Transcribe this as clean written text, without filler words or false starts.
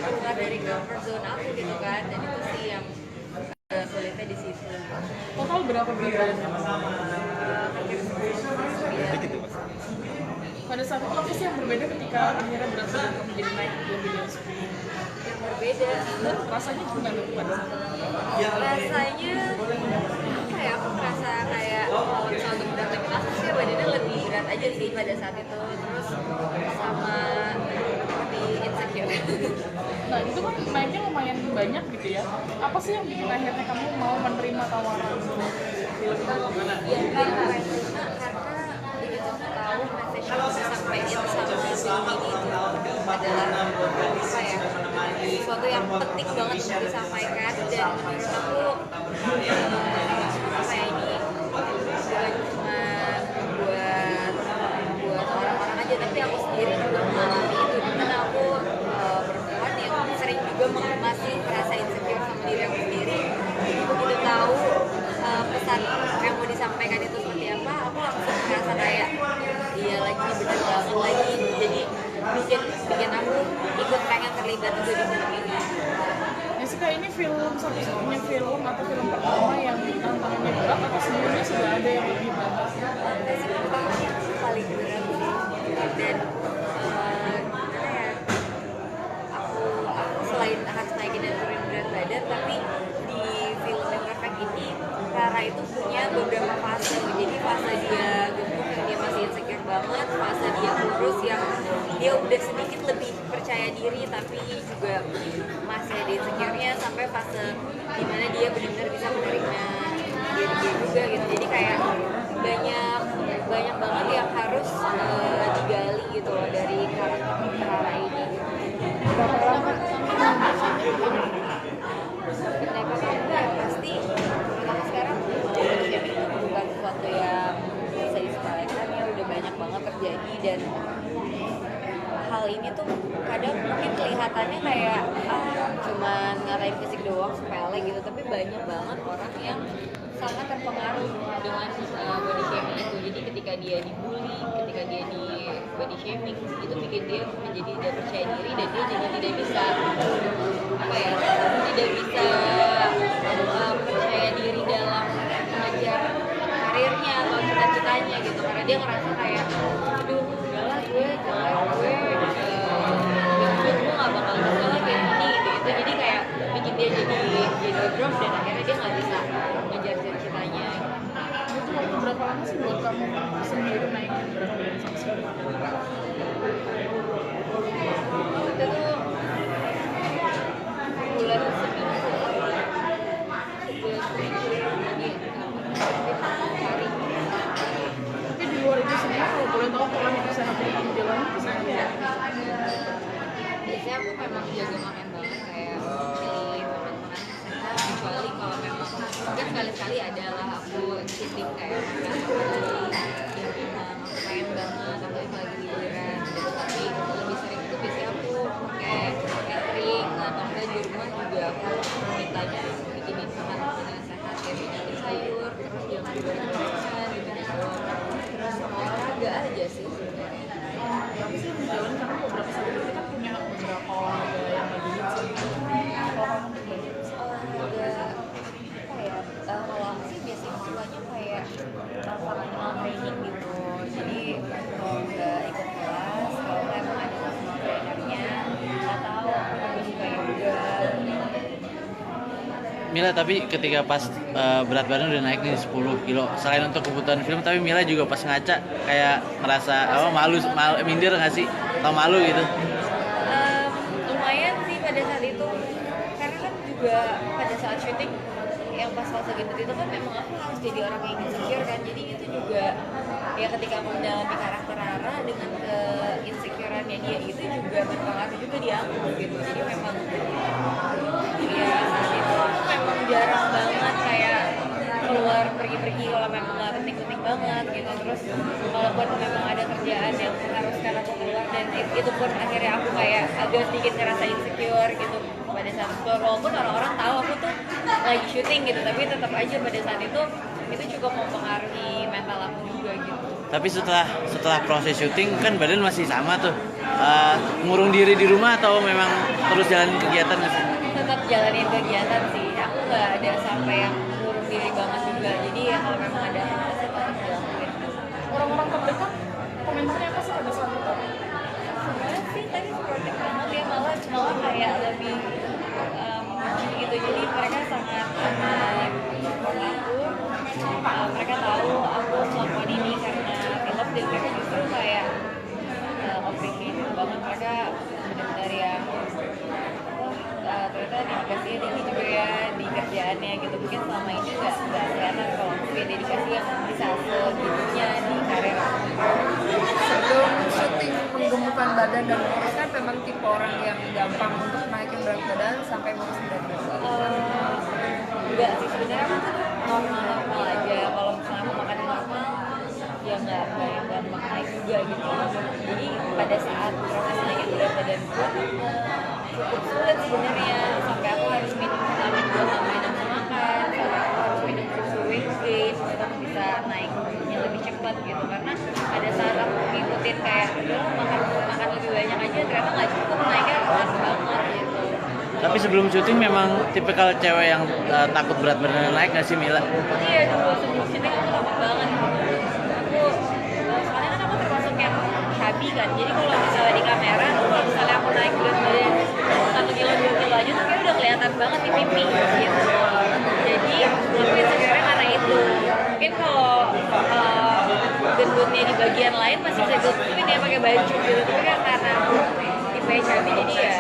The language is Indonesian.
keluar dari comfort zone aku gitu kan, dan itu sih yang sulitnya di situ. Total berapa berat badannya Mas? Hampir 9. Dikit tuh mas. Pada saat itu apa sih yang berbeda ketika akhirnya berat badan kamu jadi naik lebih dari 10? Yang berbeda Rasanya gimana tuh pada saat itu? rasanya apa ya, aku merasa kayak kalau misalnya untuk berat lagi aku sih badannya lebih berat aja sih pada saat itu, terus sama lebih insecure. Nah itu kan naiknya lumayan banyak gitu ya. Apa sih yang bikin akhirnya kamu mau menerima tawaran film itu? Ya karena begitu aku tahu message yang disampaikan sama film ini itu adalah apa ya, sesuatu yang penting banget untuk disampaikan, dan menurut aku apa ya, ini bukan cuma buat orang-orang aja, tapi aku sendiri juga mengalami itu, dimana aku perempuan yang sering juga masih merasa insecure sama diri aku sendiri. Begitu tahu pesan yang mau disampaikan itu seperti apa, aku langsung merasa kayak iya lagi, bener banget lagi, jadi bikin aku ikut pengen terlibat juga di film ini. Jessica, ini film satu-satunya film atau film pertama yang tantangannya berat atau sebelumnya sudah ada yang lebih berat? Sih pertama yang paling berat sih, dan gimana ya, aku selain harus naikin dan turunin berat badan, tapi di film yang perfect ini Rara itu punya beberapa fase. Jadi fase dia gemuk yang dia masih insecure banget, fase dia kurus yang dia udah sedikit lebih percaya diri tapi juga masih ada insecure-nya, sampai fase dimana dia benar-benar bisa menerima diri dia juga gitu. Jadi kayak banyak banget yang harus digali gitu loh dari karakter Rara ini. Berapa lama Kenapa kamu ya pasti kalau sekarang body shaming itu bukan sesuatu yang bisa disepelekan, ya udah banyak banget terjadi, dan hal ini tuh kadang mungkin kelihatannya kayak cuman ngatain fisik doang, sepele gitu, tapi banyak banget orang yang sangat terpengaruh dengan body shaming itu. Jadi ketika dia dibully, ketika dia di body shaming, itu bikin dia menjadi tidak percaya diri, dan dia jadi tidak bisa apa ya, tidak bisa percaya diri dalam mengejar karirnya atau cita-citanya gitu, karena dia ngerasa kayak aduh udahlah gue nggak bakal bisa lah kayak gini gitu. Jadi kayak bikin dia jadi drop, dan akhirnya dia nggak bisa ngejar cita-citanya. itu waktu berapa lama sih buat kamu sendiri naikin berat badan sampai sekarang? Itu tuh bulan seminggu jadi hari. Tapi di luar itu sendiri kalau boleh tahu pola hidup sehat yang kamu jalani itu seperti apa? Biasanya aku memang jaga makan banget, kayak pilih makanan sehat, kecuali kalau memang mungkin sekali-sekali adalah aku cheating kayak makan yang memang aku pengen banget, apalagi lagi liburan gitu. Tapi lebih sering itu biasanya aku pakai catering, atau enggak di rumah juga aku ditanya bikinin makanan sehat kayak bikin sayur, terus jangan goreng-gorengan gitu gitu, terus sama olahraga aja sih sebenarnya. Tapi sih menjalani karena beberapa saat itu kan punya beberapa olahraga yang lagi hits gitu. Kalau kamu pribadi Olahraga apa ya, kalau aku sih biasanya sukanya kayak functional training gitu. Jadi kalau nggak ikut kelas, kalau nggak emang ada personal trainernya, atau aku juga suka yoga. Mila, tapi ketika pas berat badan udah naik nih 10 kilo, selain untuk kebutuhan film, tapi Mila juga pas ngaca kayak ngerasa malu, minder nggak sih? Atau malu gitu? Lumayan sih pada saat itu, karena kan juga pada saat syuting yang pas fase gendut itu kan memang aku harus jadi orang yang insecure kan, jadi itu juga ya ketika aku mendalami karakter Rara dengan ke insecureannya dia itu juga berpengaruh juga di aku gitu. Jadi memang ya saat itu aku memang jarang banget kayak keluar pergi-pergi kalau memang nggak penting-penting banget gitu. Terus kalaupun memang ada kerjaan yang mengharuskan aku keluar, dan itu pun akhirnya aku kayak agak sedikit ngerasa insecure gitu pada saat itu, walaupun orang-orang tahu aku tuh lagi syuting gitu, tapi tetap aja pada saat itu cukup mempengaruhi mental aku juga gitu. Tapi setelah proses syuting kan badan masih sama tuh. ngurung diri di rumah atau memang terus jalanin kegiatan nggak sih? Tetap jalanin kegiatan sih, aku nggak ada sampai yang ngurung diri banget juga, jadi ya kalau memang ada aktivitas ya tetap dilakuin. Orang-orang terdekat komentarnya apa sih pada saat itu? Sebenarnya sih tadi supportive banget ya, malah kayak lebih gitu, jadi mereka sangat support aku. Mereka tahu aku melakukan ini karena film, dan mereka justru kayak appreciate banget. Mereka benar-benar yang ternyata dedikasinya tinggi juga ya di kerjaannya gitu. Mungkin selama ini nggak kelihatan kalau aku punya dedikasi yang bisa segitunya di karir aku. Sebelum syuting menggemukkan badan dan kurus kan memang tipe orang yang gampang untuk naikin berat badan sampai ngurus berat badan. Enggak sih, sebenarnya aku tuh normal aja. Kalau misalnya aku makan normal ya nggak yang gampang naik juga gitu. Jadi pada saat proses naikin berat badan gue cukup sulit sebenarnya, sampai aku harus minum vitamin buat nambahin nafsu makan, sampai aku harus minum susu weight gain supaya aku bisa naiknya lebih cepat gitu. Karena pada saat aku ngikutin kayak udah makan lebih banyak aja, ternyata nggak cukup, naiknya pelan banget gitu. Tapi sebelum syuting memang tipikal cewek yang takut berat badan naik nggak sih Mila? Iya, dulu sebelum syuting aku takut banget. Soalnya kan aku termasuk yang chubby kan, jadi kalau misalnya di kamera, kalau misalnya aku naik berat badan 1 kilo 2 kilo aja tuh kayak udah kelihatan banget di pipi gitu. Jadi aku insecure karena itu. Mungkin kalau gendutnya di bagian lain masih bisa ditutupin ya pakai baju gitu, tapi kan karena aku tipe chubby jadi ya